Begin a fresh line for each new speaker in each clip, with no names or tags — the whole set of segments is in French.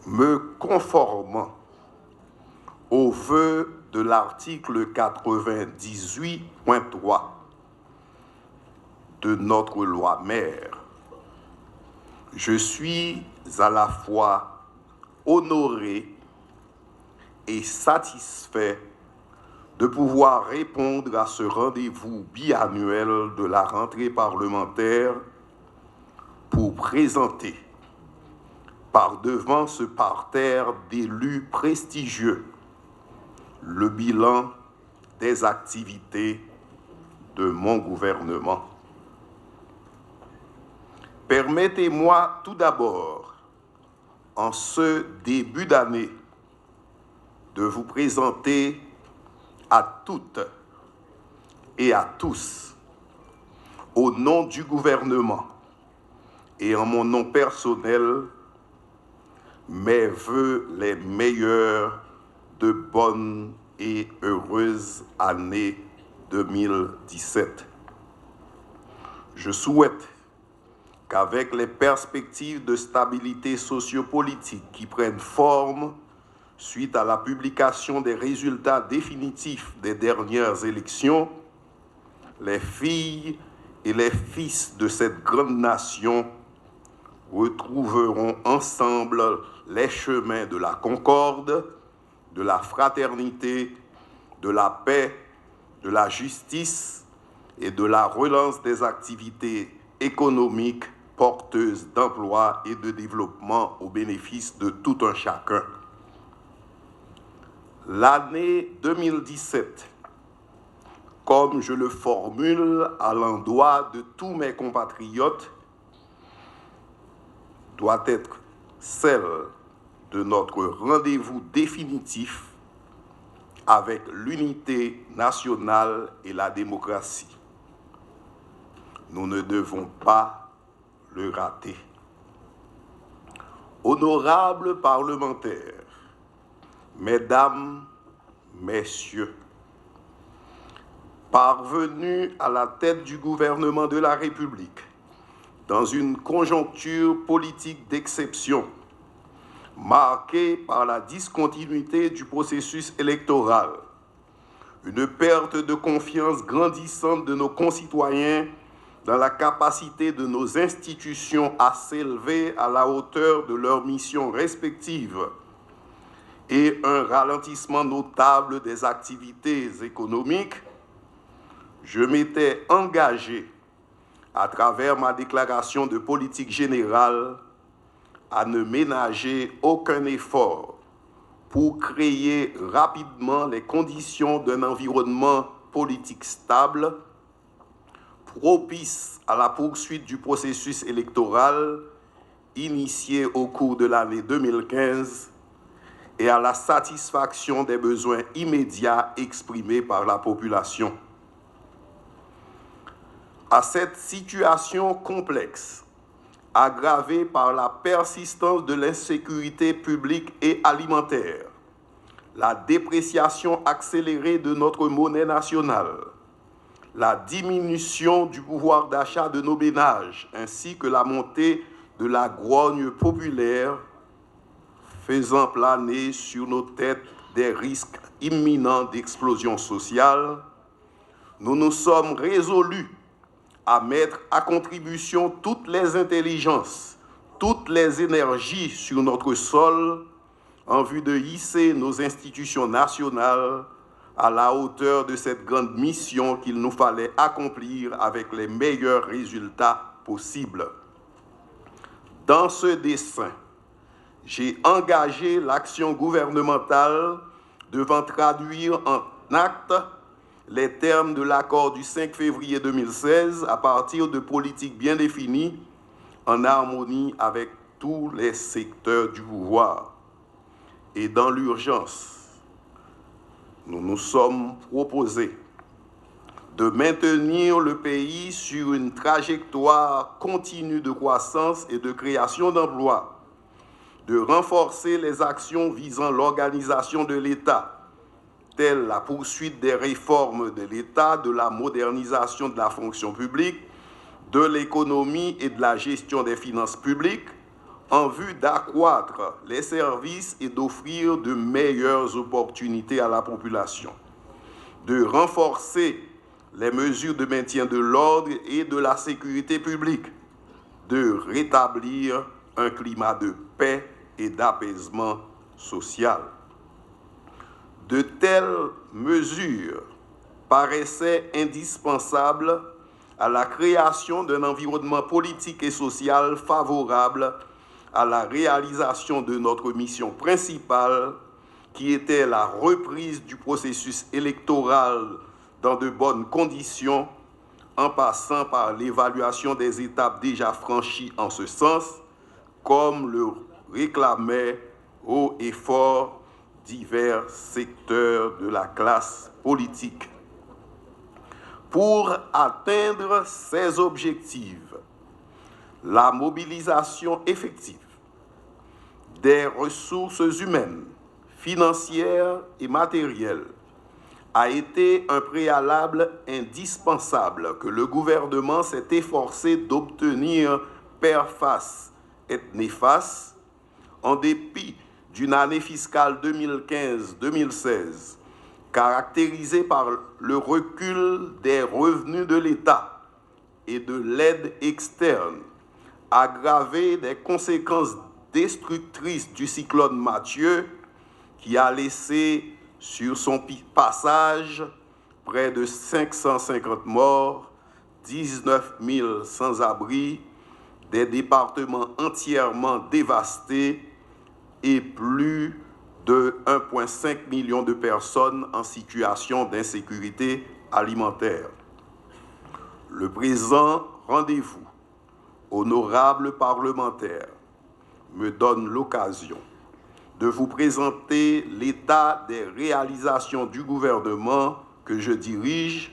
me conformant aux vœux de l'article 98.3 de notre loi mère, je suis à la fois honoré et satisfait de pouvoir répondre à ce rendez-vous biannuel de la rentrée parlementaire pour présenter par devant ce parterre d'élus prestigieux le bilan des activités de mon gouvernement. Permettez-moi tout d'abord, en ce début d'année, de vous présenter à toutes et à tous, au nom du gouvernement et en mon nom personnel, mes vœux les meilleurs de bonne et heureuse année 2017. Je souhaite qu'avec les perspectives de stabilité sociopolitique qui prennent forme suite à la publication des résultats définitifs des dernières élections, les filles et les fils de cette grande nation retrouveront ensemble les chemins de la concorde, de la fraternité, de la paix, de la justice et de la relance des activités économiques porteuses d'emploi et de développement au bénéfice de tout un chacun. L'année 2017, comme je le formule à l'endroit de tous mes compatriotes, doit être celle de notre rendez-vous définitif avec l'unité nationale et la démocratie. Nous ne devons pas le rater. Honorables parlementaires, Mesdames, Messieurs, parvenus à la tête du gouvernement de la République, dans une conjoncture politique d'exception, marquée par la discontinuité du processus électoral, une perte de confiance grandissante de nos concitoyens dans la capacité de nos institutions à s'élever à la hauteur de leurs missions respectives, et un ralentissement notable des activités économiques, je m'étais engagé, à travers ma déclaration de politique générale, à ne ménager aucun effort pour créer rapidement les conditions d'un environnement politique stable, propice à la poursuite du processus électoral initié au cours de l'année 2015 et à la satisfaction des besoins immédiats exprimés par la population. À cette situation complexe, aggravée par la persistance de l'insécurité publique et alimentaire, la dépréciation accélérée de notre monnaie nationale, la diminution du pouvoir d'achat de nos ménages, ainsi que la montée de la grogne populaire, faisant planer sur nos têtes des risques imminents d'explosion sociale, nous nous sommes résolus à mettre à contribution toutes les intelligences, toutes les énergies sur notre sol en vue de hisser nos institutions nationales à la hauteur de cette grande mission qu'il nous fallait accomplir avec les meilleurs résultats possibles. Dans ce dessein, j'ai engagé l'action gouvernementale devant traduire en actes les termes de l'accord du 5 février 2016 à partir de politiques bien définies en harmonie avec tous les secteurs du pouvoir. Et dans l'urgence, nous nous sommes proposés de maintenir le pays sur une trajectoire continue de croissance et de création d'emplois, de renforcer les actions visant l'organisation de l'État, telles la poursuite des réformes de l'État, de la modernisation de la fonction publique, de l'économie et de la gestion des finances publiques, en vue d'accroître les services et d'offrir de meilleures opportunités à la population, de renforcer les mesures de maintien de l'ordre et de la sécurité publique, de rétablir un climat de paix et d'apaisement social. De telles mesures paraissaient indispensables à la création d'un environnement politique et social favorable à la réalisation de notre mission principale, qui était la reprise du processus électoral dans de bonnes conditions, en passant par l'évaluation des étapes déjà franchies en ce sens, comme le réclamaient haut et fort divers secteurs de la classe politique. Pour atteindre ces objectifs, la mobilisation effective des ressources humaines, financières et matérielles a été un préalable indispensable que le gouvernement s'est efforcé d'obtenir per fas et nefas, en dépit d'une année fiscale 2015-2016 caractérisée par le recul des revenus de l'État et de l'aide externe, aggravée des conséquences destructrices du cyclone Mathieu, qui a laissé sur son passage près de 550 morts, 19 000 sans-abri, des départements entièrement dévastés et plus de 1,5 million de personnes en situation d'insécurité alimentaire. Le présent rendez-vous, honorables parlementaires, me donne l'occasion de vous présenter l'état des réalisations du gouvernement que je dirige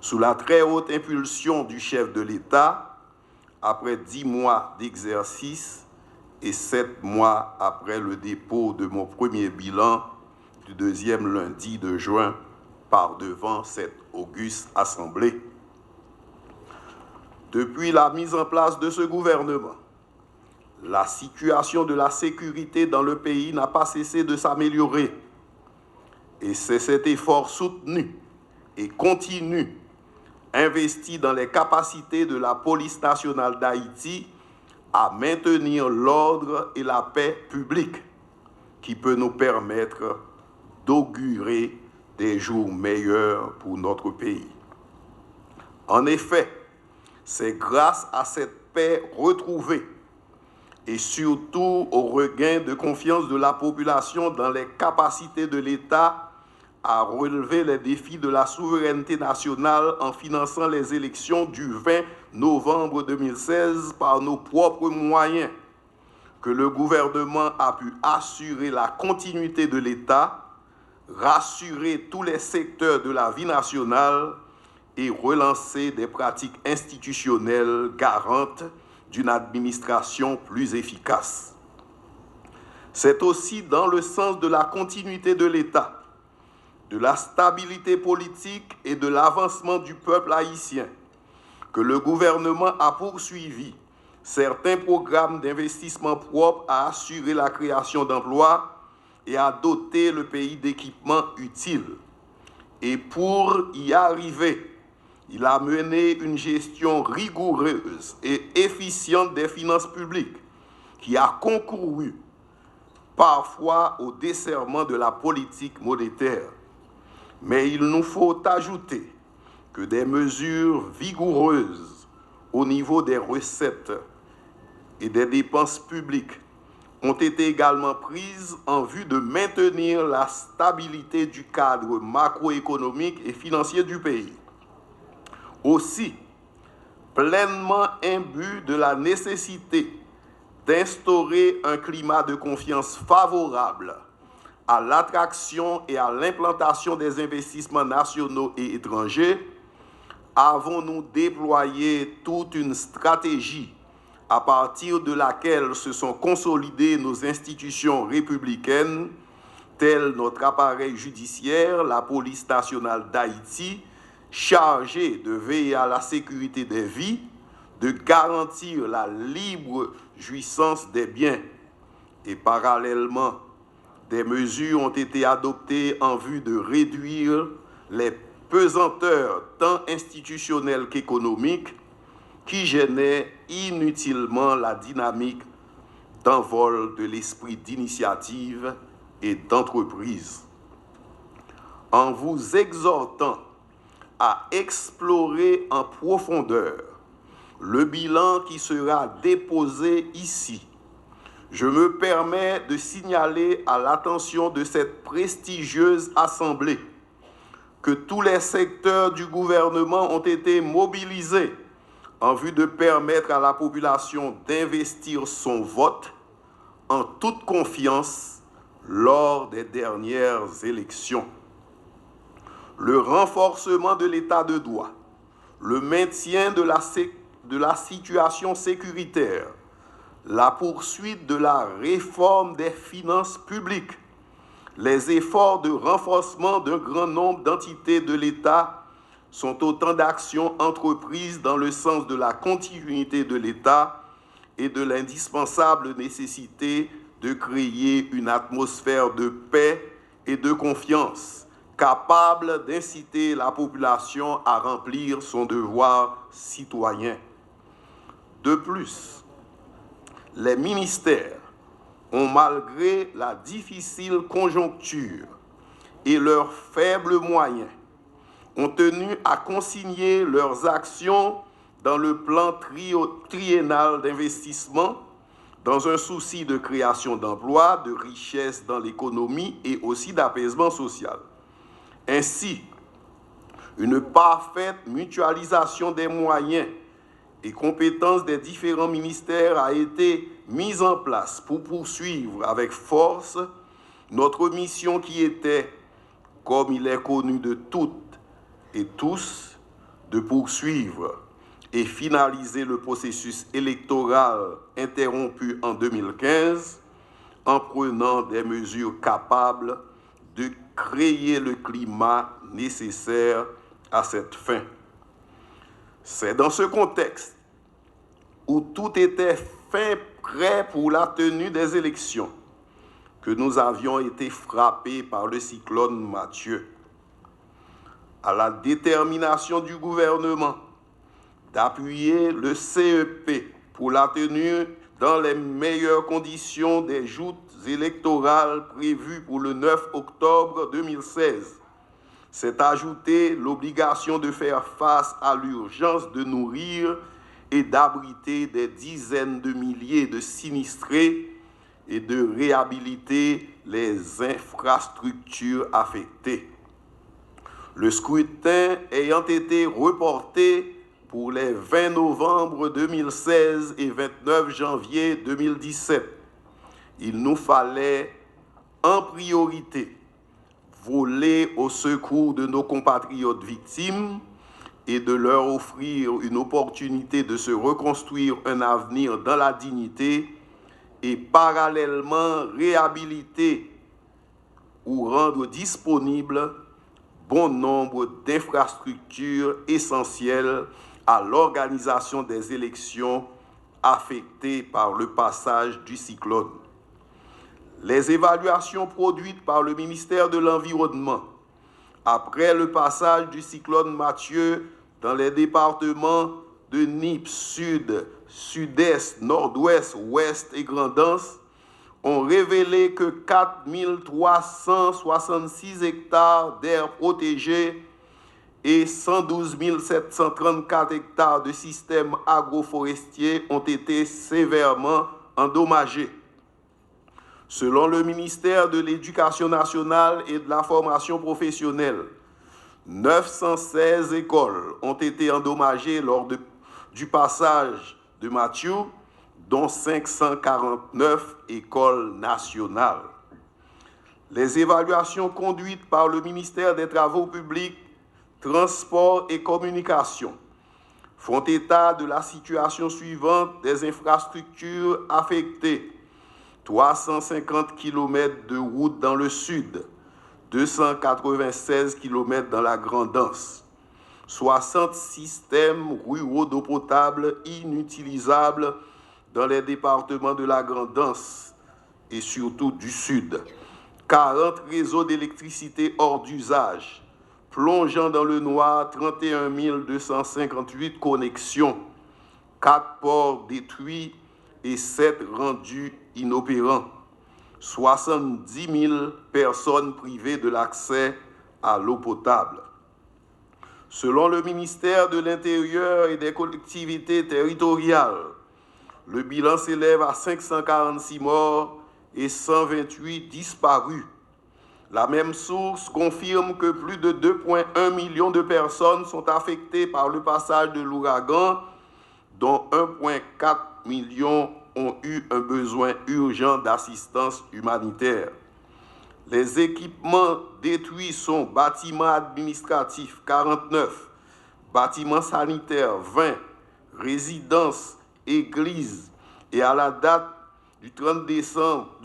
sous la très haute impulsion du chef de l'État après 10 mois d'exercice et 7 mois après le dépôt de mon premier bilan du 2e lundi de juin par devant cette auguste assemblée. Depuis la mise en place de ce gouvernement, la situation de la sécurité dans le pays n'a pas cessé de s'améliorer. Et c'est cet effort soutenu et continu, investi dans les capacités de la police nationale d'Haïti à maintenir l'ordre et la paix publique, qui peut nous permettre d'augurer des jours meilleurs pour notre pays. En effet, c'est grâce à cette paix retrouvée et surtout au regain de confiance de la population dans les capacités de l'État à relever les défis de la souveraineté nationale en finançant les élections du 20 novembre 2016 par nos propres moyens, que le gouvernement a pu assurer la continuité de l'État, rassurer tous les secteurs de la vie nationale et relancer des pratiques institutionnelles garantes d'une administration plus efficace. C'est aussi dans le sens de la continuité de l'État, de la stabilité politique et de l'avancement du peuple haïtien que le gouvernement a poursuivi certains programmes d'investissement propres à assurer la création d'emplois et à doter le pays d'équipements utiles. Et pour y arriver, il a mené une gestion rigoureuse et efficiente des finances publiques qui a concouru parfois au desserrement de la politique monétaire. Mais il nous faut ajouter que des mesures vigoureuses au niveau des recettes et des dépenses publiques ont été également prises en vue de maintenir la stabilité du cadre macroéconomique et financier du pays. Aussi, pleinement imbu de la nécessité d'instaurer un climat de confiance favorable à l'attraction et à l'implantation des investissements nationaux et étrangers, avons-nous déployé toute une stratégie à partir de laquelle se sont consolidées nos institutions républicaines, telles notre appareil judiciaire, la police nationale d'Haïti, chargée de veiller à la sécurité des vies, de garantir la libre jouissance des biens et parallèlement, des mesures ont été adoptées en vue de réduire les pesanteurs tant institutionnelles qu'économiques qui gênaient inutilement la dynamique d'envol de l'esprit d'initiative et d'entreprise. En vous exhortant à explorer en profondeur le bilan qui sera déposé ici, je me permets de signaler à l'attention de cette prestigieuse assemblée que tous les secteurs du gouvernement ont été mobilisés en vue de permettre à la population d'investir son vote en toute confiance lors des dernières élections. Le renforcement de l'état de droit, le maintien de la situation sécuritaire, la poursuite de la réforme des finances publiques, les efforts de renforcement d'un grand nombre d'entités de l'État sont autant d'actions entreprises dans le sens de la continuité de l'État et de l'indispensable nécessité de créer une atmosphère de paix et de confiance, capable d'inciter la population à remplir son devoir citoyen. De plus, les ministères ont, malgré la difficile conjoncture et leurs faibles moyens, ont tenu à consigner leurs actions dans le plan triennal d'investissement dans un souci de création d'emplois, de richesse dans l'économie et aussi d'apaisement social. Ainsi, une parfaite mutualisation des moyens et compétences des différents ministères a été mise en place pour poursuivre avec force notre mission qui était, comme il est connu de toutes et tous, de poursuivre et finaliser le processus électoral interrompu en 2015 en prenant des mesures capables de créer le climat nécessaire à cette fin. C'est dans ce contexte où tout était fin prêt pour la tenue des élections que nous avions été frappés par le cyclone Mathieu. À la détermination du gouvernement d'appuyer le CEP pour la tenue dans les meilleures conditions des joutes électorales prévues pour le 9 octobre 2016, s'est ajoutée l'obligation de faire face à l'urgence de nourrir et d'abriter des dizaines de milliers de sinistrés et de réhabiliter les infrastructures affectées. Le scrutin ayant été reporté pour les 20 novembre 2016 et 29 janvier 2017, il nous fallait en priorité voler au secours de nos compatriotes victimes et de leur offrir une opportunité de se reconstruire un avenir dans la dignité et parallèlement réhabiliter ou rendre disponible bon nombre d'infrastructures essentielles à l'organisation des élections affectées par le passage du cyclone. Les évaluations produites par le ministère de l'Environnement après le passage du cyclone Mathieu dans les départements de Nip, Sud, Sud-Est, Nord-Ouest, Ouest et Grand-Anse ont révélé que 4 366 hectares d'aires protégées et 112 734 hectares de systèmes agroforestiers ont été sévèrement endommagés. Selon le ministère de l'Éducation nationale et de la formation professionnelle, 916 écoles ont été endommagées lors du passage de Mathieu, dont 549 écoles nationales. Les évaluations conduites par le ministère des Travaux publics, Transports et Communications font état de la situation suivante des infrastructures affectées: 350 km de route dans le sud, 296 km dans la Grande-Anse, 60 systèmes ruraux d'eau potable inutilisables dans les départements de la Grand'Anse et surtout du Sud, 40 réseaux d'électricité hors d'usage, plongeant dans le noir 31 258 connexions, 4 ports détruits et 7 rendus inopérants, 70 000 personnes privées de l'accès à l'eau potable. Selon le ministère de l'Intérieur et des collectivités territoriales, le bilan s'élève à 546 morts et 128 disparus. La même source confirme que plus de 2,1 millions de personnes sont affectées par le passage de l'ouragan, dont 1,4 million ont eu un besoin urgent d'assistance humanitaire. Les équipements détruits sont bâtiments administratifs 49, bâtiments sanitaires 20, résidences, églises, et à la date du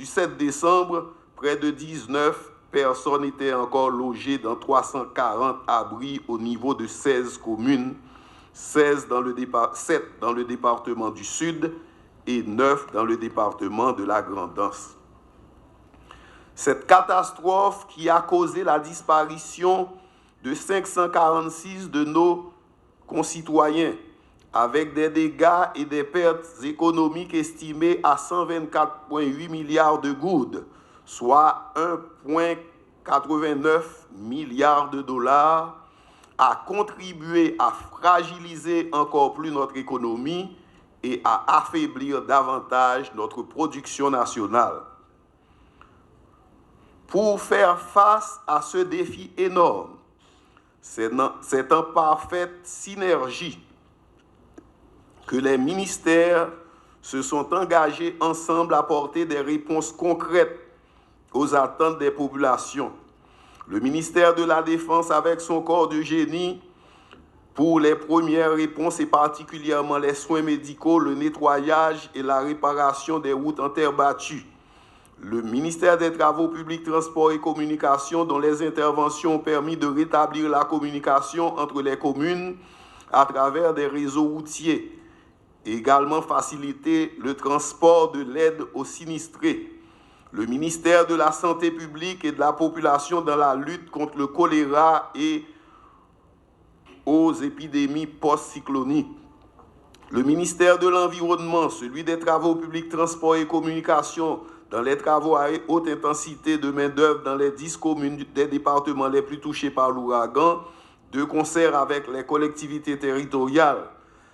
7 décembre, près de 19 personnes étaient encore logées dans 340 abris au niveau de 16 communes, 7 dans le département du Sud et 9 dans le département de la Grand'Anse. Cette catastrophe qui a causé la disparition de 546 de nos concitoyens, avec des dégâts et des pertes économiques estimées à 124,8 milliards de goudes, soit 1,89 milliard de dollars, a contribué à fragiliser encore plus notre économie et à affaiblir davantage notre production nationale. Pour faire face à ce défi énorme, c'est en parfaite synergie que les ministères se sont engagés ensemble à apporter des réponses concrètes aux attentes des populations. Le ministère de la Défense, avec son corps de génie, pour les premières réponses et particulièrement les soins médicaux, le nettoyage et la réparation des routes en terre battue. Le ministère des Travaux publics, Transports et Communications, dont les interventions ont permis de rétablir la communication entre les communes à travers des réseaux routiers, et également faciliter le transport de l'aide aux sinistrés. Le ministère de la Santé publique et de la population dans la lutte contre le choléra et aux épidémies post-cycloniques. Le ministère de l'Environnement, celui des Travaux publics, Transports et Communications, dans les travaux à haute intensité de main-d'œuvre dans les 10 communes des départements les plus touchés par l'ouragan, de concert avec les collectivités territoriales.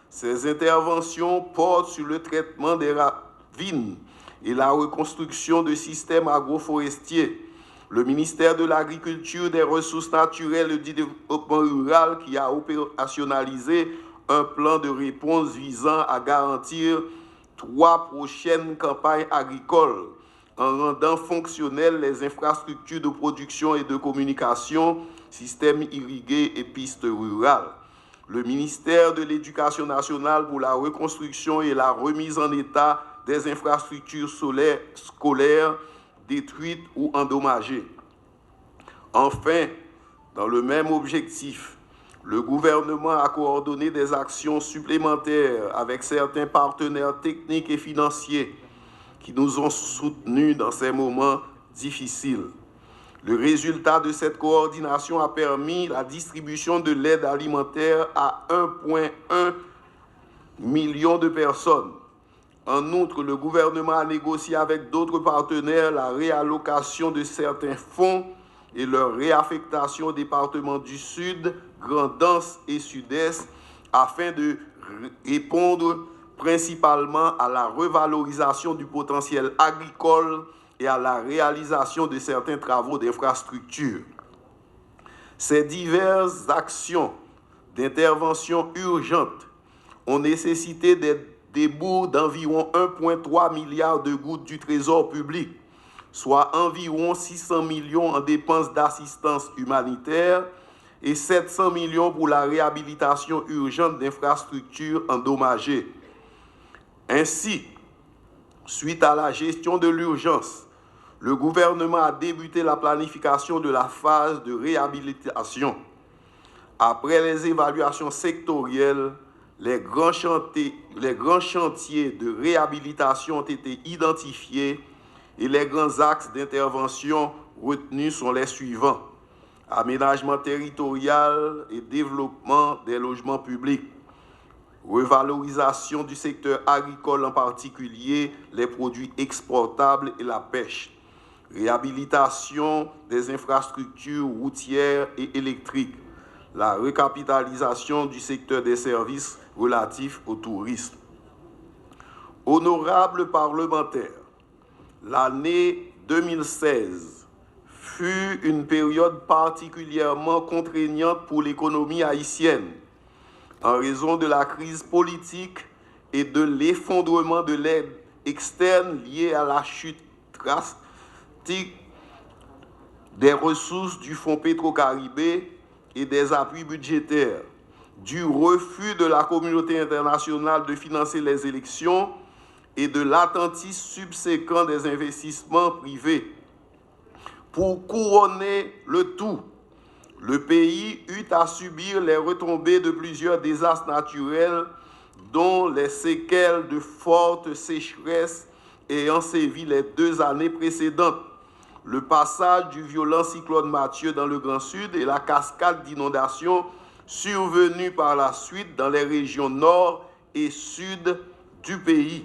Ces interventions portent sur le traitement des ravines et la reconstruction de systèmes agroforestiers. Le ministère de l'Agriculture, des Ressources naturelles et du Développement rural qui a opérationnalisé un plan de réponse visant à garantir 3 prochaines campagnes agricoles en rendant fonctionnelles les infrastructures de production et de communication, systèmes irrigués et pistes rurales. Le ministère de l'Éducation nationale pour la reconstruction et la remise en état des infrastructures scolaires détruites ou endommagées. Enfin, dans le même objectif, le gouvernement a coordonné des actions supplémentaires avec certains partenaires techniques et financiers qui nous ont soutenus dans ces moments difficiles. Le résultat de cette coordination a permis la distribution de l'aide alimentaire à 1,1 million de personnes. En outre, le gouvernement a négocié avec d'autres partenaires la réallocation de certains fonds et leur réaffectation aux départements du Sud, Grand'Anse et Sud-Est afin de répondre principalement à la revalorisation du potentiel agricole et à la réalisation de certains travaux d'infrastructure. Ces diverses actions d'intervention urgente ont nécessité des débours d'environ 1,3 milliard de gouttes du Trésor public, soit environ 600 millions en dépenses d'assistance humanitaire et 700 millions pour la réhabilitation urgente d'infrastructures endommagées. Ainsi, suite à la gestion de l'urgence, le gouvernement a débuté la planification de la phase de réhabilitation. Après les évaluations sectorielles, les grands chantiers de réhabilitation ont été identifiés et les grands axes d'intervention retenus sont les suivants: aménagement territorial et développement des logements publics, revalorisation du secteur agricole, en particulier les produits exportables et la pêche, réhabilitation des infrastructures routières et électriques, la recapitalisation du secteur des services relatifs au tourisme. Honorables parlementaires, l'année 2016 fut une période particulièrement contraignante pour l'économie haïtienne en raison de la crise politique et de l'effondrement de l'aide externe liée à la chute drastique des ressources du Fonds Petro-Caribé et des appuis budgétaires, du refus de la communauté internationale de financer les élections et de l'attentisme subséquent des investissements privés. Pour couronner le tout, le pays eut à subir les retombées de plusieurs désastres naturels, dont les séquelles de fortes sécheresses ayant sévi les 2 années précédentes, le passage du violent cyclone Mathieu dans le Grand Sud et la cascade d'inondations survenue par la suite dans les régions nord et sud du pays.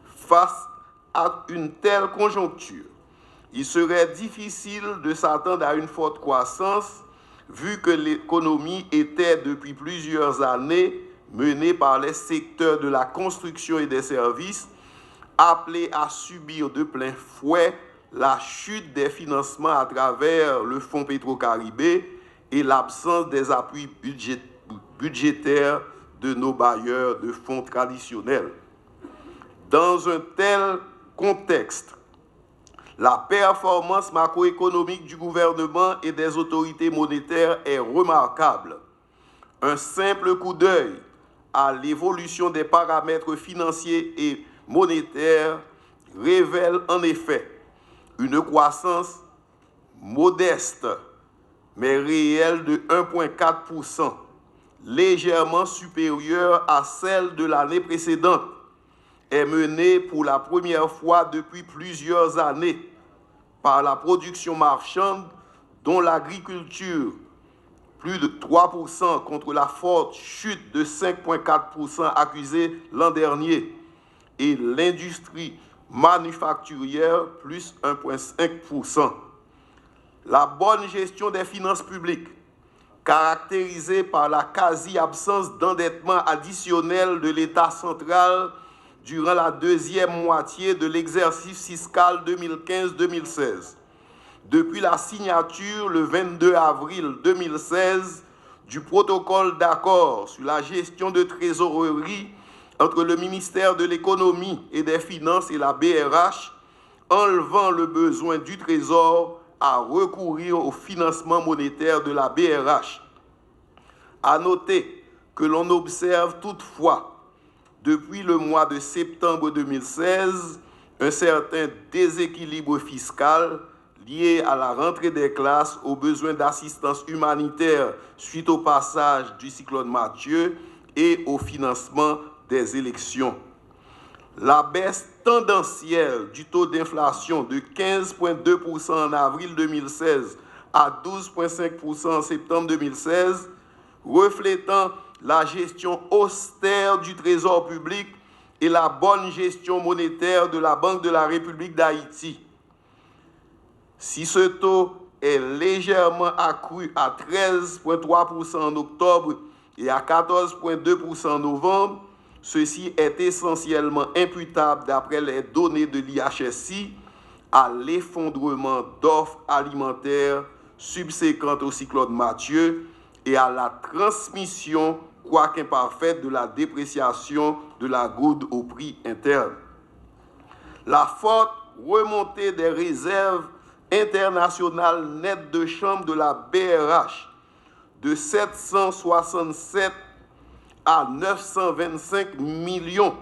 Face à une telle conjoncture, il serait difficile de s'attendre à une forte croissance, vu que l'économie était depuis plusieurs années menée par les secteurs de la construction et des services, appelés à subir de plein fouet la chute des financements à travers le Fonds Petro-Caribé et l'absence des appuis budgétaires de nos bailleurs de fonds traditionnels. Dans un tel contexte, la performance macroéconomique du gouvernement et des autorités monétaires est remarquable. Un simple coup d'œil à l'évolution des paramètres financiers et monétaires révèle en effet une croissance modeste mais réelle de 1,4%, légèrement supérieure à celle de l'année précédente, est menée pour la première fois depuis plusieurs années par la production marchande, dont l'agriculture, plus de 3% contre la forte chute de 5,4% accusée l'an dernier, et l'industrie manufacturière, plus 1,5%. La bonne gestion des finances publiques, caractérisée par la quasi-absence d'endettement additionnel de l'État central durant la deuxième moitié de l'exercice fiscal 2015-2016. Depuis la signature le 22 avril 2016 du protocole d'accord sur la gestion de trésorerie entre le ministère de l'Économie et des Finances et la BRH, enlevant le besoin du Trésor à recourir au financement monétaire de la BRH. À noter que l'on observe toutefois, depuis le mois de septembre 2016, un certain déséquilibre fiscal lié à la rentrée des classes, aux besoins d'assistance humanitaire suite au passage du cyclone Mathieu et au financement des élections. La baisse tendancielle du taux d'inflation de 15,2% en avril 2016 à 12,5% en septembre 2016, reflétant la gestion austère du Trésor public et la bonne gestion monétaire de la Banque de la République d'Haïti. Si ce taux est légèrement accru à 13,3% en octobre et à 14,2% en novembre, ceci est essentiellement imputable, d'après les données de l'IHSI, à l'effondrement d'offres alimentaires subséquentes au cyclone Mathieu et à la transmission, quoique imparfaite, de la dépréciation de la goude au prix interne. La forte remontée des réserves internationales nettes de change de la BRH de 767 à 925 millions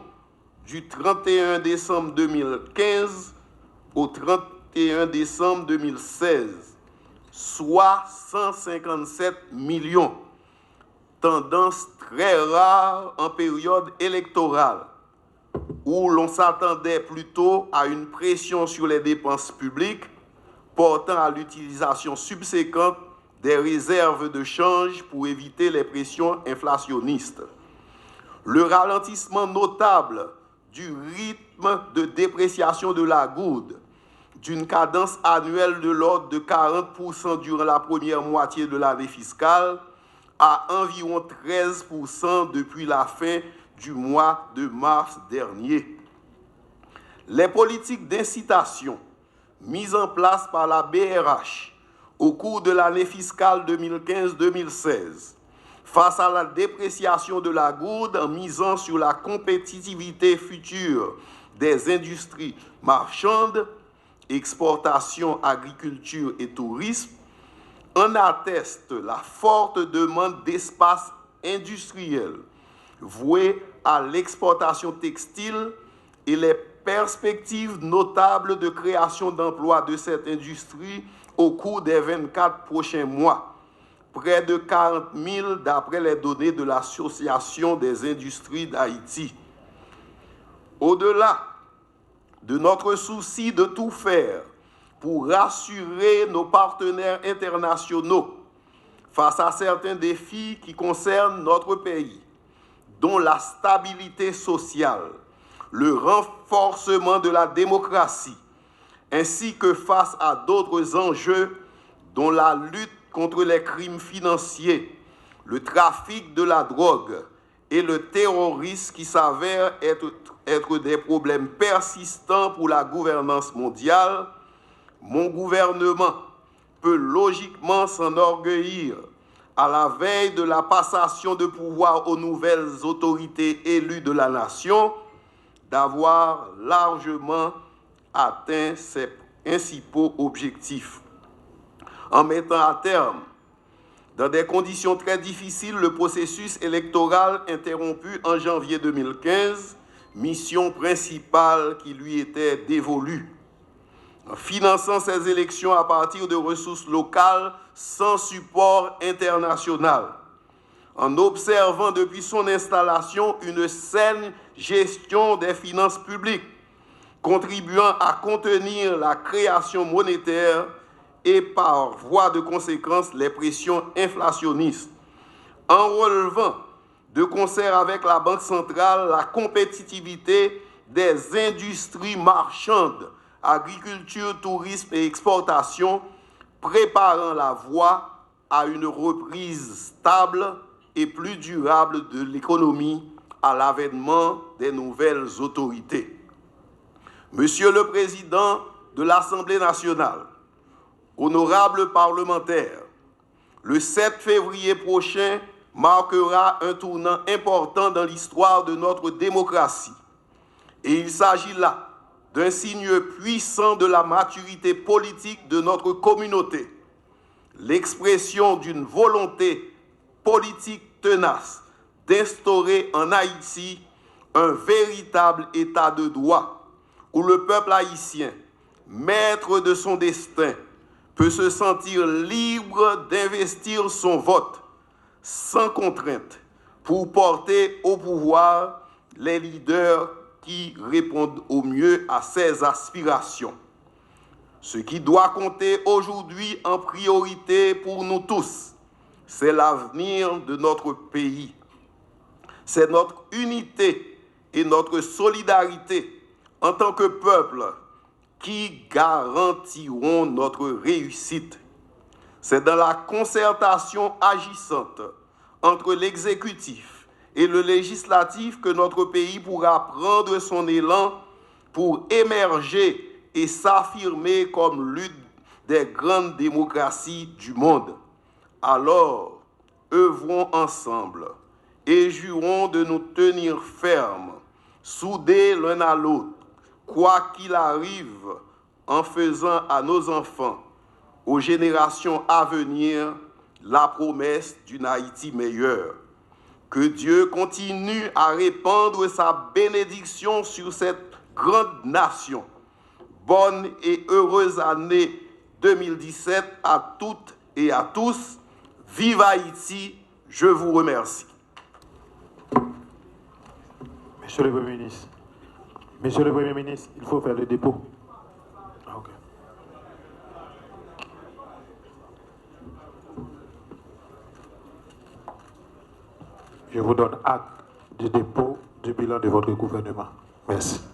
du 31 décembre 2015 au 31 décembre 2016, soit 157 millions, tendance très rare en période électorale, où l'on s'attendait plutôt à une pression sur les dépenses publiques portant à l'utilisation subséquente des réserves de change pour éviter les pressions inflationnistes. Le ralentissement notable du rythme de dépréciation de la goude, d'une cadence annuelle de l'ordre de 40% durant la première moitié de l'année fiscale, à environ 13% depuis la fin du mois de mars dernier. Les politiques d'incitation mises en place par la BRH au cours de l'année fiscale 2015-2016 face à la dépréciation de la goude en misant sur la compétitivité future des industries marchandes, exportation, agriculture et tourisme, en atteste la forte demande d'espace industriel voué à l'exportation textile et les perspectives notables de création d'emplois de cette industrie au cours des 24 prochains mois, près de 40 000 d'après les données de l'Association des industries d'Haïti. Au-delà de notre souci de tout faire pour rassurer nos partenaires internationaux face à certains défis qui concernent notre pays, dont la stabilité sociale, le renforcement de la démocratie, ainsi que face à d'autres enjeux dont la lutte contre les crimes financiers, le trafic de la drogue et le terrorisme qui s'avèrent être des problèmes persistants pour la gouvernance mondiale, mon gouvernement peut logiquement s'enorgueillir, à la veille de la passation de pouvoir aux nouvelles autorités élues de la nation, d'avoir largement atteint ses principaux objectifs. En mettant à terme, dans des conditions très difficiles, le processus électoral interrompu en janvier 2015, mission principale qui lui était dévolue. En finançant ces élections à partir de ressources locales sans support international, en observant depuis son installation une saine gestion des finances publiques, contribuant à contenir la création monétaire et par voie de conséquence les pressions inflationnistes, en relevant de concert avec la Banque centrale la compétitivité des industries marchandes, agriculture, tourisme et exportation, préparant la voie à une reprise stable et plus durable de l'économie à l'avènement des nouvelles autorités. Monsieur le Président de l'Assemblée nationale, honorables parlementaires, le 7 février prochain marquera un tournant important dans l'histoire de notre démocratie. Et il s'agit là d'un signe puissant de la maturité politique de notre communauté, l'expression d'une volonté politique tenace d'instaurer en Haïti un véritable état de droit où le peuple haïtien, maître de son destin, peut se sentir libre d'investir son vote sans contrainte pour porter au pouvoir les leaders qui répondent au mieux à ses aspirations. Ce qui doit compter aujourd'hui en priorité pour nous tous, c'est l'avenir de notre pays. C'est notre unité et notre solidarité en tant que peuple qui garantiront notre réussite. C'est dans la concertation agissante entre l'exécutif et le législatif que notre pays pourra prendre son élan pour émerger et s'affirmer comme l'une des grandes démocraties du monde. Alors, œuvrons ensemble et jurons de nous tenir fermes, soudés l'un à l'autre, quoi qu'il arrive, en faisant à nos enfants, aux générations à venir, la promesse d'une Haïti meilleure. Que Dieu continue à répandre sa bénédiction sur cette grande nation. Bonne et heureuse année 2017 à toutes et à tous. Vive Haïti, Je vous remercie.
Monsieur le Premier ministre. Monsieur le Premier ministre, il faut faire le dépôt. Ok. Je vous donne acte du dépôt du bilan de votre gouvernement. Merci.